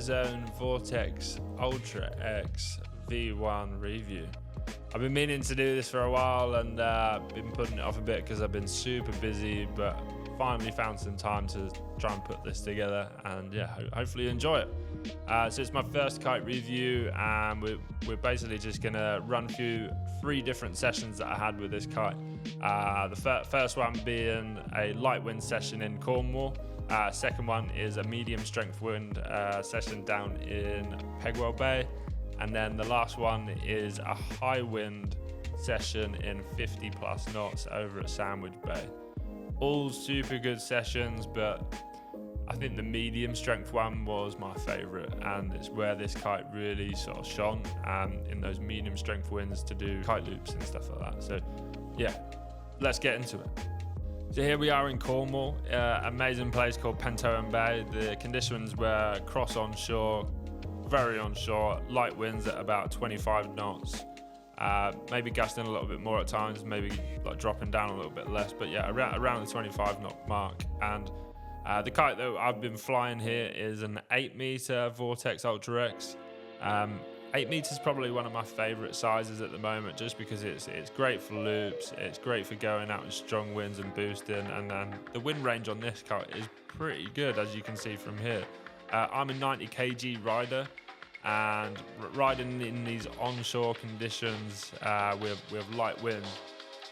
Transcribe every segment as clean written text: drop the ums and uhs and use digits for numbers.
Ozone Vortex Ultra X V1 review. I've been meaning to do this for a while and been putting it off a bit because I've been super busy, but finally found some time to try and put this together, and yeah, hopefully you enjoy it. So it's my first kite review, and we're basically just gonna run through 3 different sessions that I had with this kite. The first one being a light wind session in Cornwall. Second one is a medium strength wind session down in Pegwell Bay. And then the last one is a high wind session in 50 plus knots over at Sandwich Bay. All super good sessions, but I think the medium strength one was my favorite, and it's where this kite really sort of shone in those medium strength winds to do kite loops and stuff like that. So yeah, let's get into it. So here we are in Cornwall, amazing place called Pentoan Bay. The conditions were cross onshore, very onshore, light winds at about 25 knots, maybe gusting a little bit more at times, maybe like dropping down a little bit less, but yeah, around the 25 knot mark. And the kite that I've been flying here is an 8 meter Vortex Ultra X. 8 meters is probably one of my favorite sizes at the moment, just because it's great for loops, it's great for going out in strong winds and boosting, and then the wind range on this kite is pretty good, as you can see from here. I'm a 90 kg rider, and riding in these onshore conditions with light wind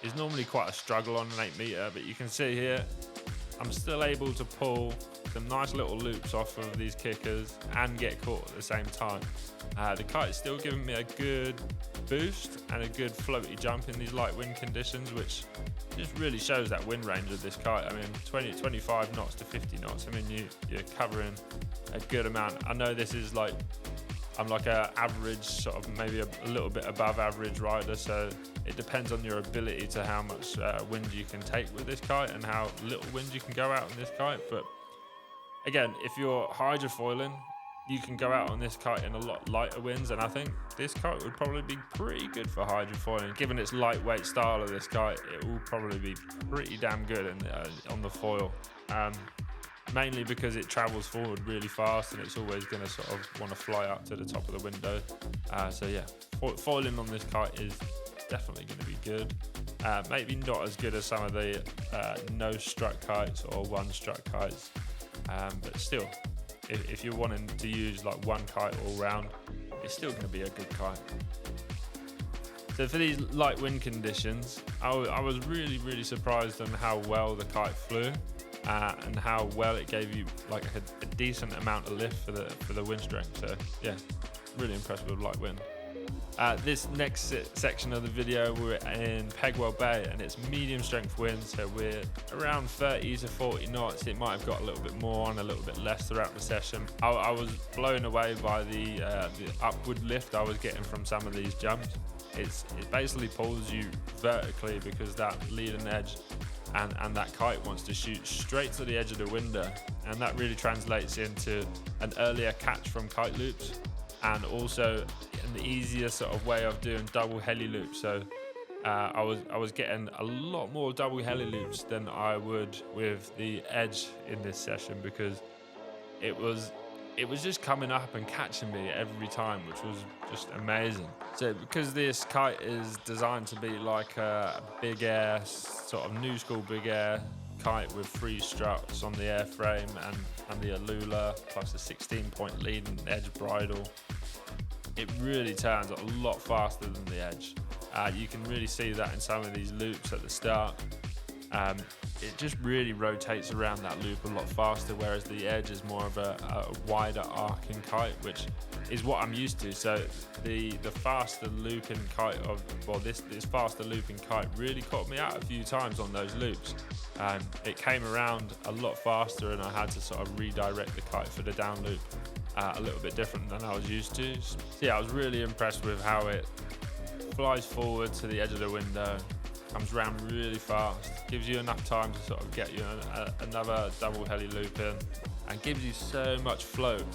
is normally quite a struggle on an 8 meter, but you can see here I'm still able to pull some nice little loops off of these kickers and get caught at the same time. The kite is still giving me a good boost and a good floaty jump in these light wind conditions, which just really shows that wind range of this kite. I mean, 25 knots to 50 knots. I mean, you're covering a good amount. I know this is like, I'm like a average, sort of maybe a little bit above average rider, so it depends on your ability to how much wind you can take with this kite and how little wind you can go out on this kite. But again, if you're hydrofoiling, you can go out on this kite in a lot lighter winds, and I think this kite would probably be pretty good for hydrofoiling. Given its lightweight style of this kite, it will probably be pretty damn good on the foil. Mainly because it travels forward really fast, and it's always going to sort of want to fly up to the top of the window. So yeah, foiling on this kite is definitely going to be good. Maybe not as good as some of the no strut kites or one strut kites, but still, if you're wanting to use like one kite all round, it's still going to be a good kite. So for these light wind conditions, I was really surprised on how well the kite flew. And how well it gave you like a decent amount of lift for the wind strength. So yeah, really impressed with light wind. This next section of the video, we're in Pegwell Bay, and it's medium strength wind, so we're around 30 to 40 knots. It might have got a little bit more and a little bit less throughout the session. I was blown away by the upward lift I was getting from some of these jumps. It basically pulls you vertically because that leading edge and that kite wants to shoot straight to the edge of the window, and that really translates into an earlier catch from kite loops, and also an easier sort of way of doing double heli loops. So I was getting a lot more double heli loops than I would with the edge in this session, because it was just coming up and catching me every time, which was just amazing. So because this kite is designed to be like a big air, sort of new school big air kite with 3 struts on the airframe and the Alula, plus a 16-point leading edge bridle, it really turns a lot faster than the edge. You can really see that in some of these loops at the start. It just really rotates around that loop a lot faster, whereas the edge is more of a wider arcing kite, which is what I'm used to. So the faster looping kite this faster looping kite really caught me out a few times on those loops. It came around a lot faster, and I had to sort of redirect the kite for the down loop a little bit different than I was used to. So yeah, I was really impressed with how it flies forward to the edge of the window, comes round really fast, gives you enough time to sort of get you another double heli loop in, and gives you so much float.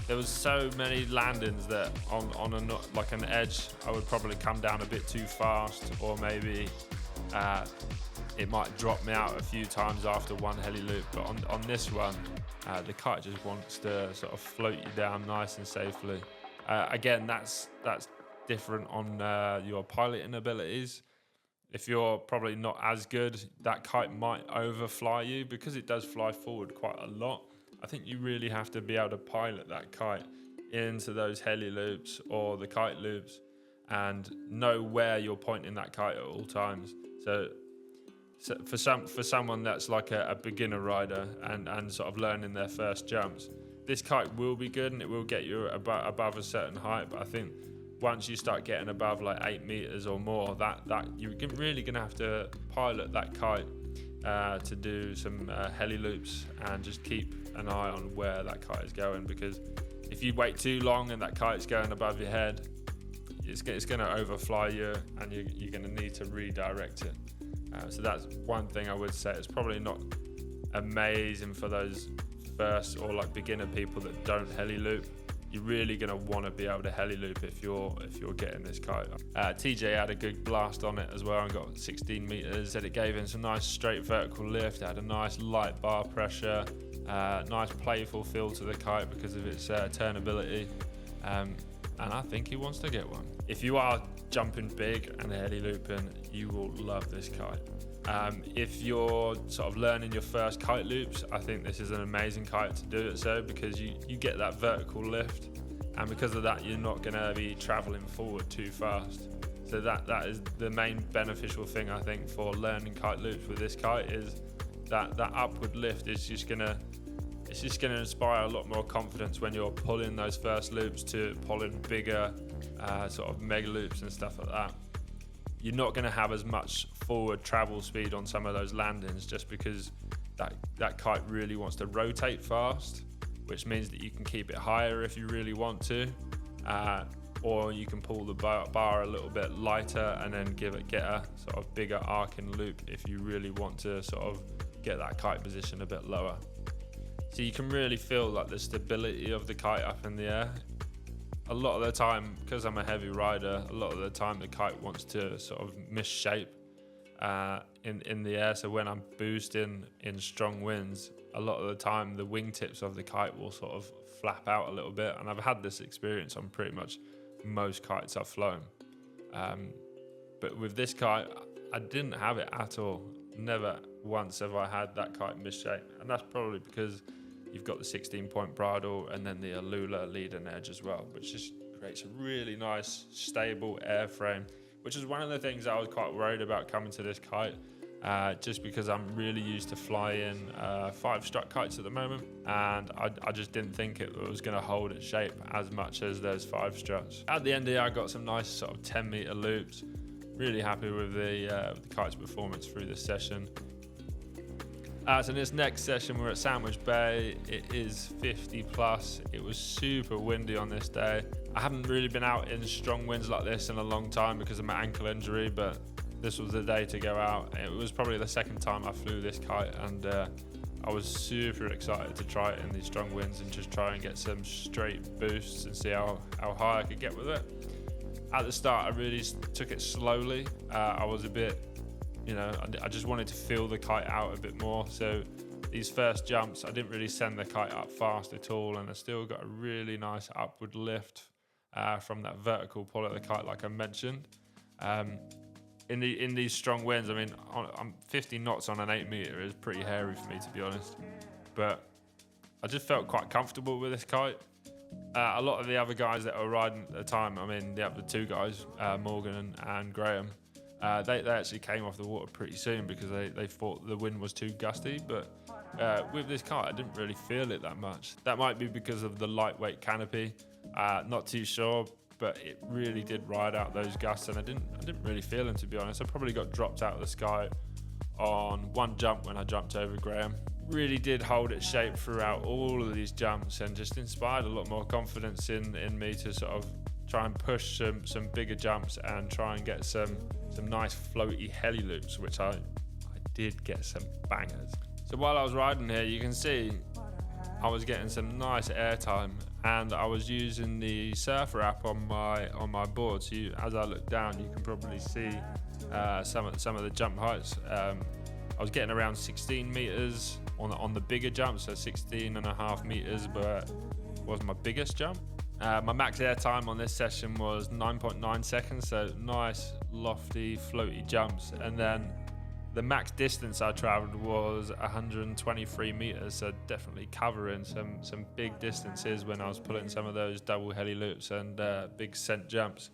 There was so many landings that on an edge, I would probably come down a bit too fast, or maybe it might drop me out a few times after one heli loop. But on this one, The kite just wants to sort of float you down nice and safely. Again, that's different on your piloting abilities. If you're probably not as good, that kite might overfly you because it does fly forward quite a lot. I think you really have to be able to pilot that kite into those heli loops or the kite loops and know where you're pointing that kite at all times. So for someone that's like a beginner rider and sort of learning their first jumps, this kite will be good and it will get you above a certain height. But I think once you start getting above like 8 meters or more, that you're really gonna have to pilot that kite to do some heli loops and just keep an eye on where that kite is going, because if you wait too long and that kite's going above your head, it's going to overfly you and you're going to need to redirect it. So that's one thing I would say. It's probably not amazing for those first or like beginner people that don't heli loop. You're really going to want to be able to heli loop if you're getting this kite. TJ had a good blast on it as well and got 16 meters. Said it gave him some nice straight vertical lift. It had a nice light bar pressure, nice playful feel to the kite because of its turnability. And I think he wants to get one. If you are jumping big and heli looping, you will love this kite. If you're sort of learning your first kite loops, I think this is an amazing kite to do it so, because you get that vertical lift, and because of that you're not going to be traveling forward too fast. So that is the main beneficial thing I think for learning kite loops with this kite, is that upward lift is just going to inspire a lot more confidence when you're pulling those first loops to pull in bigger sort of mega loops and stuff like that. You're not going to have as much forward travel speed on some of those landings, just because that kite really wants to rotate fast, which means that you can keep it higher if you really want to, or you can pull the bar a little bit lighter and then get a sort of bigger arcing loop if you really want to sort of get that kite position a bit lower. So you can really feel like the stability of the kite up in the air. A lot of the time, because I'm a heavy rider, a lot of the time the kite wants to sort of misshape in the air. So when I'm boosting in strong winds, a lot of the time the wingtips of the kite will sort of flap out a little bit. And I've had this experience on pretty much most kites I've flown. But with this kite, I didn't have it at all. Never once have I had that kite misshape. And that's probably because you've got the 16-point bridle and then the Alula leading edge as well, which just creates a really nice, stable airframe, which is one of the things I was quite worried about coming to this kite, just because I'm really used to flying 5-strut kites at the moment, and I just didn't think it was going to hold its shape as much as those 5 struts. At the end here, I got some nice sort of 10-meter loops. Really happy with the kite's performance through this session. So this next session, we're at Sandwich Bay. It is 50 plus. It was super windy on this day. I haven't really been out in strong winds like this in a long time because of my ankle injury, but this was the day to go out. It was probably the second time I flew this kite, and I was super excited to try it in these strong winds and just try and get some straight boosts and see how high I could get with it. At the start, I really took it slowly. I was a bit, I just wanted to feel the kite out a bit more. So these first jumps, I didn't really send the kite up fast at all, and I still got a really nice upward lift from that vertical pull of the kite, like I mentioned. In these strong winds, I mean, I'm 50 knots on an 8 meter is pretty hairy for me, to be honest. But I just felt quite comfortable with this kite. A lot of the other guys that were riding at the time, I mean, the other 2 guys, Morgan and Graham, they actually came off the water pretty soon because they thought the wind was too gusty. But with this kite, I didn't really feel it that much. That might be because of the lightweight canopy. Not too sure, but it really did ride out those gusts, and I didn't really feel them, to be honest. I probably got dropped out of the sky on one jump when I jumped over Graham. Really did hold its shape throughout all of these jumps and just inspired a lot more confidence in me to sort of try and push some bigger jumps and try and get some nice floaty heli loops, which I did get some bangers. So while I was riding here, you can see I was getting some nice airtime, and I was using the Surfer app on my board. So as I look down, you can probably see some of the jump heights. I was getting around 16 meters on the bigger jump, so 16.5 meters, but was my biggest jump. My max air time on this session was 9.9 seconds, so nice, lofty, floaty jumps. And then the max distance I traveled was 123 meters, so definitely covering some big distances when I was pulling some of those double heli loops and big scent jumps.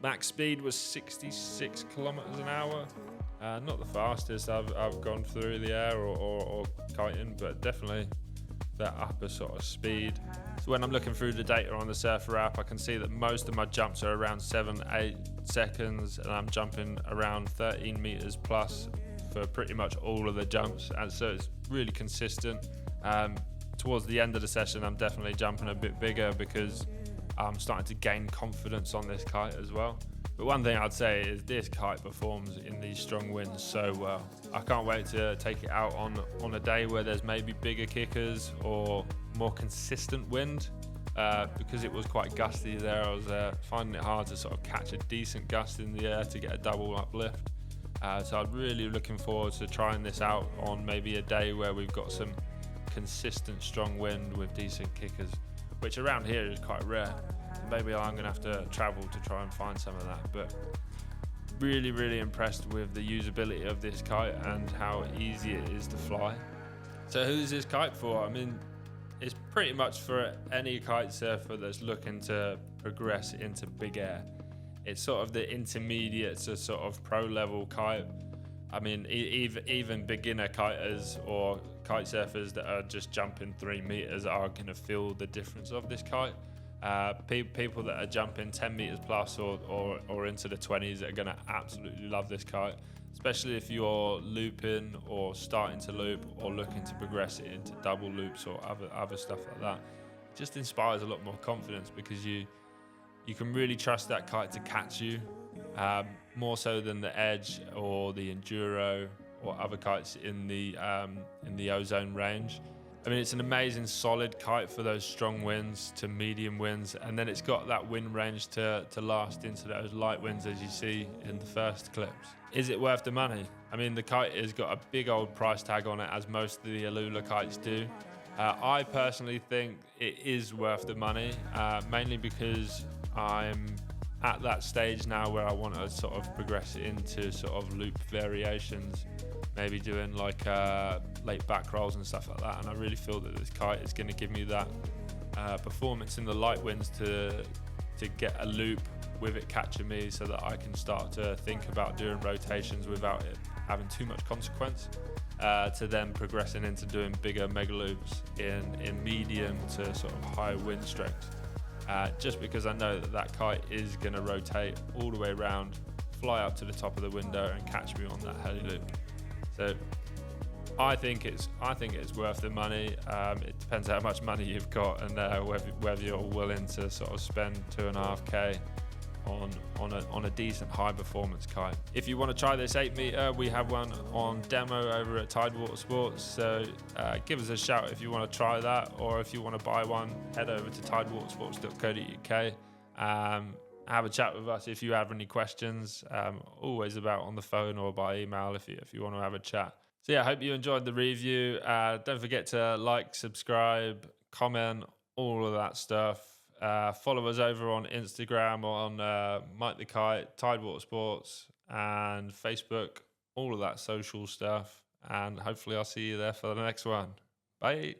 Max speed was 66 kilometers an hour. Not the fastest I've gone through the air or kiting, but definitely that upper sort of speed. So when I'm looking through the data on the Surfer app, I can see that most of my jumps are around 7-8 seconds, and I'm jumping around 13 meters plus for pretty much all of the jumps, and so it's really consistent. Towards the end of the session, I'm definitely jumping a bit bigger because I'm starting to gain confidence on this kite as well. But one thing I'd say is this kite performs in these strong winds so well. I can't wait to take it out on a day where there's maybe bigger kickers or more consistent wind, because it was quite gusty there. I was finding it hard to sort of catch a decent gust in the air to get a double uplift. So I'm really looking forward to trying this out on maybe a day where we've got some consistent strong wind with decent kickers, which around here is quite rare. Maybe I'm going to have to travel to try and find some of that, but really impressed with the usability of this kite and how easy it is to fly. So who's this kite for? I mean, it's pretty much for any kite surfer that's looking to progress into big air. It's sort of the intermediate to sort of pro level kite. I mean, even beginner kiters or kite surfers that are just jumping 3 meters are going to feel the difference of this kite. People that are jumping 10 meters plus or into the 20s are going to absolutely love this kite, especially if you're looping or starting to loop or looking to progress it into double loops or other stuff like that. It just inspires a lot more confidence because you can really trust that kite to catch you, more so than the Edge or the Enduro or other kites in the Ozone range. I mean, it's an amazing solid kite for those strong winds to medium winds, and then it's got that wind range to last into those light winds as you see in the first clips. Is it worth the money? I mean, the kite has got a big old price tag on it, as most of the Alula kites do. I personally think it is worth the money, mainly because I'm at that stage now where I want to sort of progress into sort of loop variations, maybe doing like late back rolls and stuff like that, and I really feel that this kite is going to give me that performance in the light winds to get a loop with it catching me, so that I can start to think about doing rotations without it having too much consequence, to then progressing into doing bigger mega loops in medium to sort of high wind strengths, just because I know that kite is going to rotate all the way around, fly up to the top of the window and catch me on that heli loop. So I think it's worth the money. It depends how much money you've got and whether you're willing to sort of spend 2.5K on a decent high performance kite. If you want to try this 8 meter, we have one on demo over at Tide Watersports. So give us a shout if you want to try that, or if you want to buy one, head over to tidewatersports.co.uk. Have a chat with us if you have any questions. Always about on the phone or by email if you want to have a chat. So yeah, I hope you enjoyed the review. Don't forget to like, subscribe, comment, all of that stuff. Follow us over on Instagram, on Mike the Kite, Tide Watersports, and Facebook, all of that social stuff. And hopefully I'll see you there for the next one. Bye.